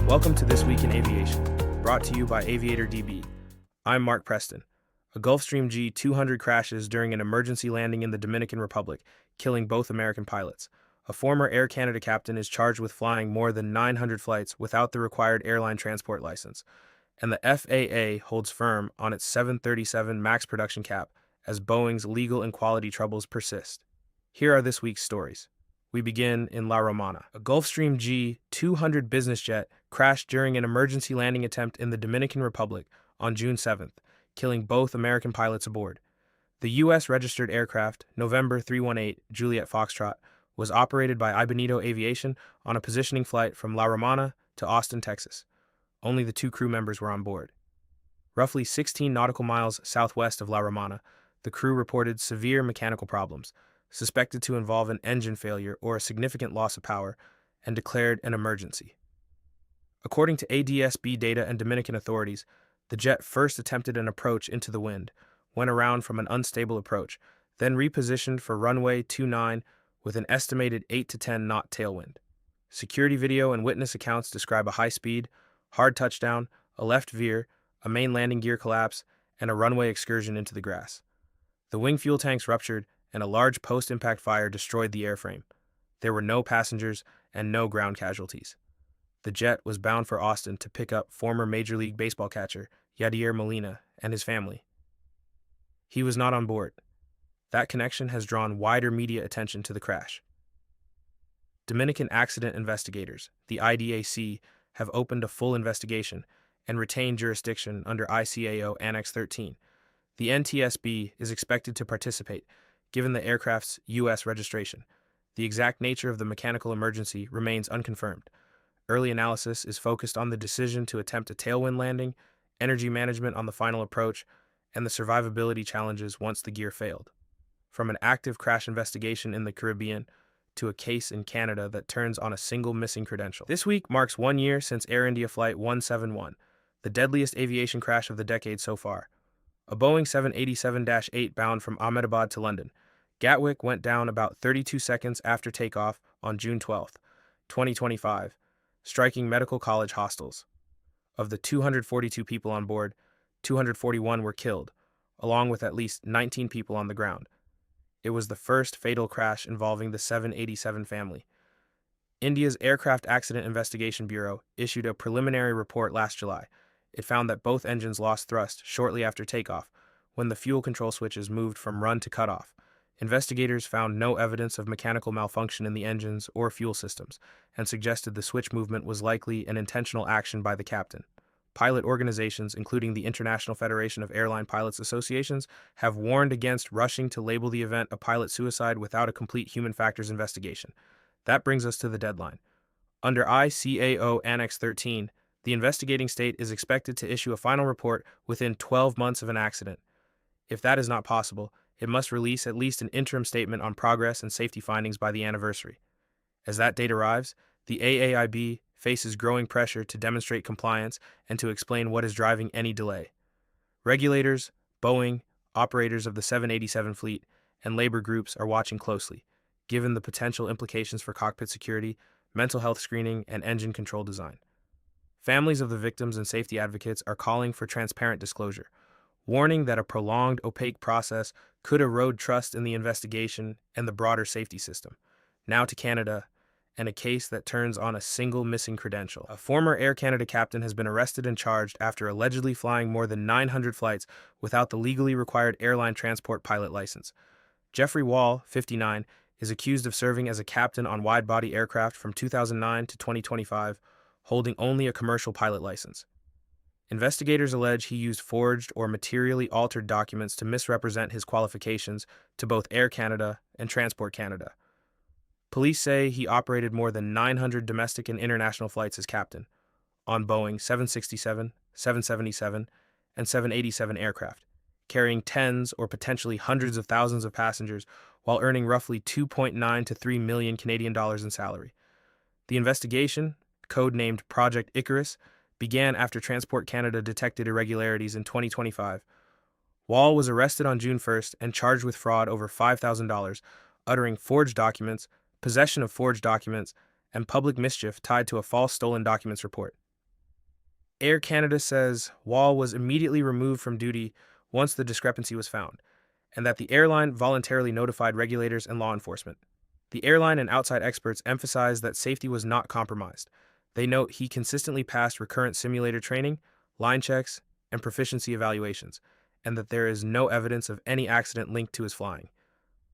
Welcome to This Week in Aviation, brought to you by AviatorDB. I'm Mark Preston. A Gulfstream G200 crashes during an emergency landing in the Dominican Republic, killing both American pilots. A former Air Canada captain is charged with flying more than 900 flights without the required airline transport license, and the FAA holds firm on its 737 MAX production cap as Boeing's legal and quality troubles persist. Here are this week's stories. We begin in La Romana. A Gulfstream G200 business jet crashed during an emergency landing attempt in the Dominican Republic on June 7th, killing both American pilots aboard. The U.S.-registered aircraft, November 318 Juliet Foxtrot, was operated by Aviation on a positioning flight from La Romana to Austin, Texas. Only the two crew members were on board. Roughly 16 nautical miles southwest of La Romana, the crew reported severe mechanical problems, suspected to involve an engine failure or a significant loss of power, and declared an emergency. According to ADS-B data and Dominican authorities, the jet first attempted an approach into the wind, went around from an unstable approach, then repositioned for runway 29 with an estimated 8 to 10 knot tailwind. Security video and witness accounts describe a high speed, hard touchdown, a left veer, a main landing gear collapse, and a runway excursion into the grass. The wing fuel tanks ruptured, and a large post-impact fire destroyed the airframe. There were no passengers and no ground casualties. The jet was bound for Austin to pick up former Major League Baseball catcher Yadier Molina and his family. He was not on board. That connection has drawn wider media attention to the crash. Dominican accident investigators, the IDAC, have opened a full investigation and retained jurisdiction under ICAO Annex 13. The NTSB is expected to participate, given the aircraft's U.S. registration. The exact nature of the mechanical emergency remains unconfirmed. Early analysis is focused on the decision to attempt a tailwind landing, energy management on the final approach, and the survivability challenges once the gear failed. From an active crash investigation in the Caribbean to a case in Canada that turns on a single missing credential. This week marks 1 year since Air India Flight 171, the deadliest aviation crash of the decade so far. A Boeing 787-8 bound from Ahmedabad to London, Gatwick went down about 32 seconds after takeoff on June 12, 2025, striking medical college hostels. Of the 242 people on board, 241 were killed, along with at least 19 people on the ground. It was the first fatal crash involving the 787 family. India's Aircraft Accident Investigation Bureau issued a preliminary report last July. It found that both engines lost thrust shortly after takeoff, when the fuel control switches moved from run to cutoff. Investigators found no evidence of mechanical malfunction in the engines or fuel systems, and suggested the switch movement was likely an intentional action by the captain. Pilot organizations, including the International Federation of Airline Pilots Associations, have warned against rushing to label the event a pilot suicide without a complete human factors investigation. That brings us to the deadline. Under ICAO Annex 13, the investigating state is expected to issue a final report within 12 months of an accident. If that is not possible, it must release at least an interim statement on progress and safety findings by the anniversary. As that date arrives, the AAIB faces growing pressure to demonstrate compliance and to explain what is driving any delay. Regulators, Boeing, operators of the 787 fleet, and labor groups are watching closely, given the potential implications for cockpit security, mental health screening, and engine control design. Families of the victims and safety advocates are calling for transparent disclosure, warning that a prolonged, opaque process could erode trust in the investigation and the broader safety system. Now to Canada, and a case that turns on a single missing credential. A former Air Canada captain has been arrested and charged after allegedly flying more than 900 flights without the legally required airline transport pilot license. Jeffrey Wall, 59, is accused of serving as a captain on wide-body aircraft from 2009 to 2025, holding only a commercial pilot license. Investigators allege he used forged or materially altered documents to misrepresent his qualifications to both Air Canada and Transport Canada. Police say he operated more than 900 domestic and international flights as captain, on Boeing 767, 777, and 787 aircraft, carrying tens or potentially hundreds of thousands of passengers while earning roughly 2.9 to 3 million Canadian dollars in salary. The investigation, codenamed Project Icarus, began after Transport Canada detected irregularities in 2025. Wall was arrested on June 1st and charged with fraud over $5,000, uttering forged documents, possession of forged documents, and public mischief tied to a false stolen documents report. Air Canada says Wall was immediately removed from duty once the discrepancy was found, and that the airline voluntarily notified regulators and law enforcement. The airline and outside experts emphasize that safety was not compromised. They note he consistently passed recurrent simulator training, line checks, and proficiency evaluations, and that there is no evidence of any accident linked to his flying.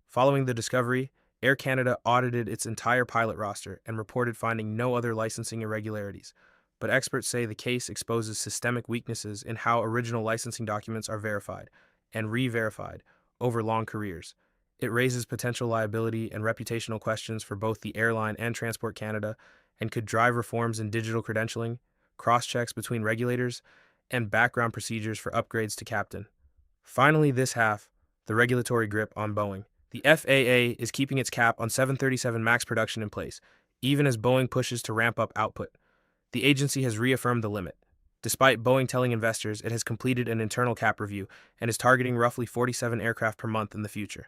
Following the discovery, Air Canada audited its entire pilot roster and reported finding no other licensing irregularities, but experts say the case exposes systemic weaknesses in how original licensing documents are verified and re-verified over long careers. It raises potential liability and reputational questions for both the airline and Transport Canada and could drive reforms in digital credentialing, cross-checks between regulators, and background procedures for upgrades to captain. Finally, this half, the regulatory grip on Boeing. The FAA is keeping its cap on 737 MAX production in place, even as Boeing pushes to ramp up output. The agency has reaffirmed the limit, despite Boeing telling investors it has completed an internal cap review and is targeting roughly 47 aircraft per month in the future.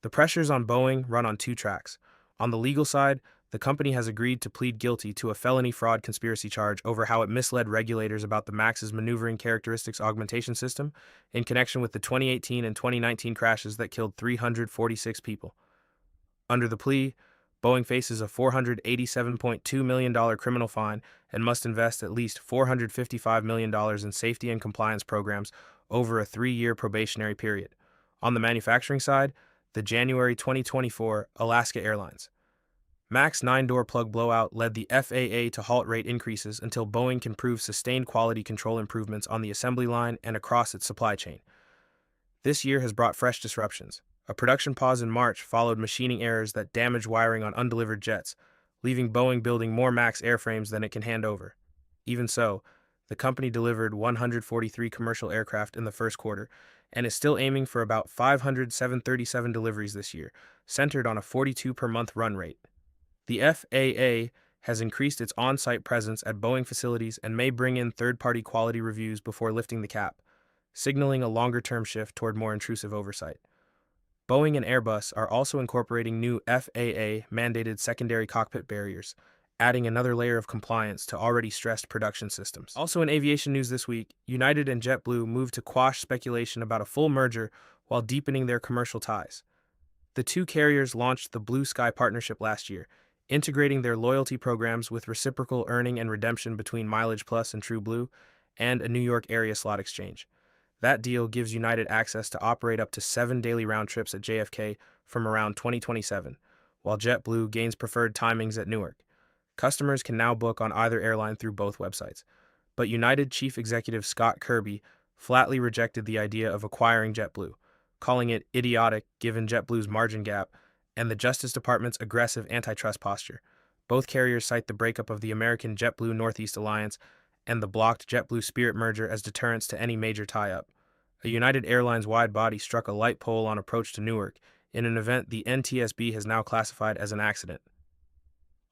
The pressures on Boeing run on two tracks. On the legal side, the company has agreed to plead guilty to a felony fraud conspiracy charge over how it misled regulators about the MAX's maneuvering characteristics augmentation system in connection with the 2018 and 2019 crashes that killed 346 people. Under the plea, Boeing faces a $487.2 million criminal fine and must invest at least $455 million in safety and compliance programs over a 3-year probationary period. On the manufacturing side, the January 2024 Alaska Airlines MAX 9-door plug blowout led the FAA to halt rate increases until Boeing can prove sustained quality control improvements on the assembly line and across its supply chain. This year has brought fresh disruptions. A production pause in March followed machining errors that damaged wiring on undelivered jets, leaving Boeing building more MAX airframes than it can hand over. Even so, the company delivered 143 commercial aircraft in the first quarter and is still aiming for about 500 737 deliveries this year, centered on a 42 per month run rate. The FAA has increased its on-site presence at Boeing facilities and may bring in third-party quality reviews before lifting the cap, signaling a longer-term shift toward more intrusive oversight. Boeing and Airbus are also incorporating new FAA-mandated secondary cockpit barriers, adding another layer of compliance to already stressed production systems. Also in aviation news this week, United and JetBlue moved to quash speculation about a full merger while deepening their commercial ties. The two carriers launched the Blue Sky partnership last year, integrating their loyalty programs with reciprocal earning and redemption between Mileage Plus and TrueBlue, and a New York area slot exchange. That deal gives United access to operate up to 7 daily round trips at JFK from around 2027, while JetBlue gains preferred timings at Newark. Customers can now book on either airline through both websites. But United Chief Executive Scott Kirby flatly rejected the idea of acquiring JetBlue, calling it idiotic given JetBlue's margin gap and the Justice Department's aggressive antitrust posture. Both carriers cite the breakup of the American JetBlue Northeast Alliance and the blocked JetBlue Spirit merger as deterrents to any major tie-up. A United Airlines wide body struck a light pole on approach to Newark in an event the NTSB has now classified as an accident.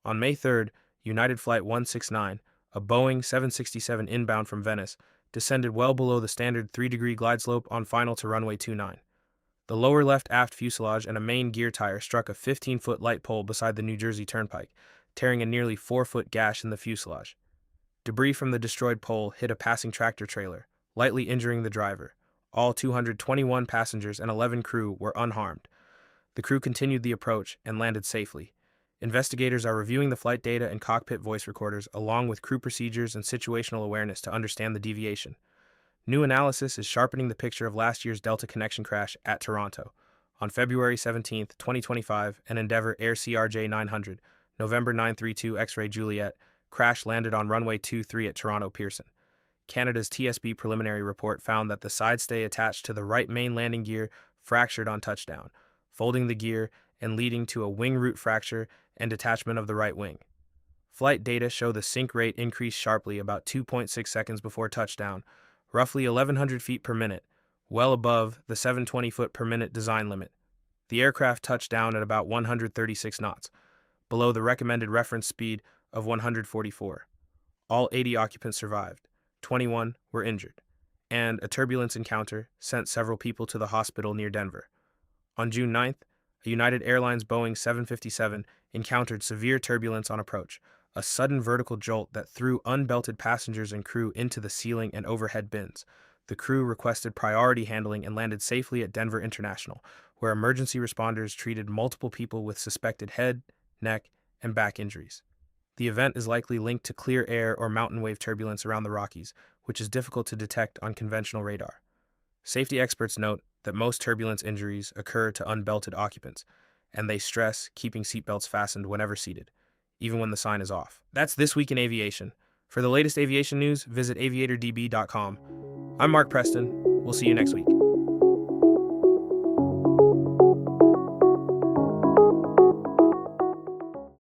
On May 3rd, United Flight 169, a Boeing 767 inbound from Venice, descended well below the standard 3-degree glide slope on final to runway 29. The lower left aft fuselage and a main gear tire struck a 15-foot light pole beside the New Jersey Turnpike, tearing a nearly 4-foot gash in the fuselage. Debris from the destroyed pole hit a passing tractor trailer, lightly injuring the driver. All 221 passengers and 11 crew were unharmed. The crew continued the approach and landed safely. Investigators are reviewing the flight data and cockpit voice recorders along with crew procedures and situational awareness to understand the deviation. New analysis is sharpening the picture of last year's Delta connection crash at Toronto. On February 17, 2025, an Endeavour Air CRJ 900, November 932 X-ray Juliet, crash landed on runway 23 at Toronto Pearson. Canada's TSB preliminary report found that the side stay attached to the right main landing gear fractured on touchdown, folding the gear and leading to a wing root fracture and detachment of the right wing. Flight data show the sink rate increased sharply about 2.6 seconds before touchdown, roughly 1,100 feet per minute, well above the 720 foot per minute design limit. The aircraft touched down at about 136 knots, below the recommended reference speed of 144. All 80 occupants survived, 21 were injured, and a turbulence encounter sent several people to the hospital near Denver. On June 9th, a United Airlines Boeing 757 encountered severe turbulence on approach, a sudden vertical jolt that threw unbelted passengers and crew into the ceiling and overhead bins. The crew requested priority handling and landed safely at Denver International, where emergency responders treated multiple people with suspected head, neck, and back injuries. The event is likely linked to clear air or mountain wave turbulence around the Rockies, which is difficult to detect on conventional radar. Safety experts note that most turbulence injuries occur to unbelted occupants, and they stress keeping seatbelts fastened whenever seated, even when the sign is off. That's This Week in Aviation. For the latest aviation news, visit aviatordb.com. I'm Mark Preston. We'll see you next week.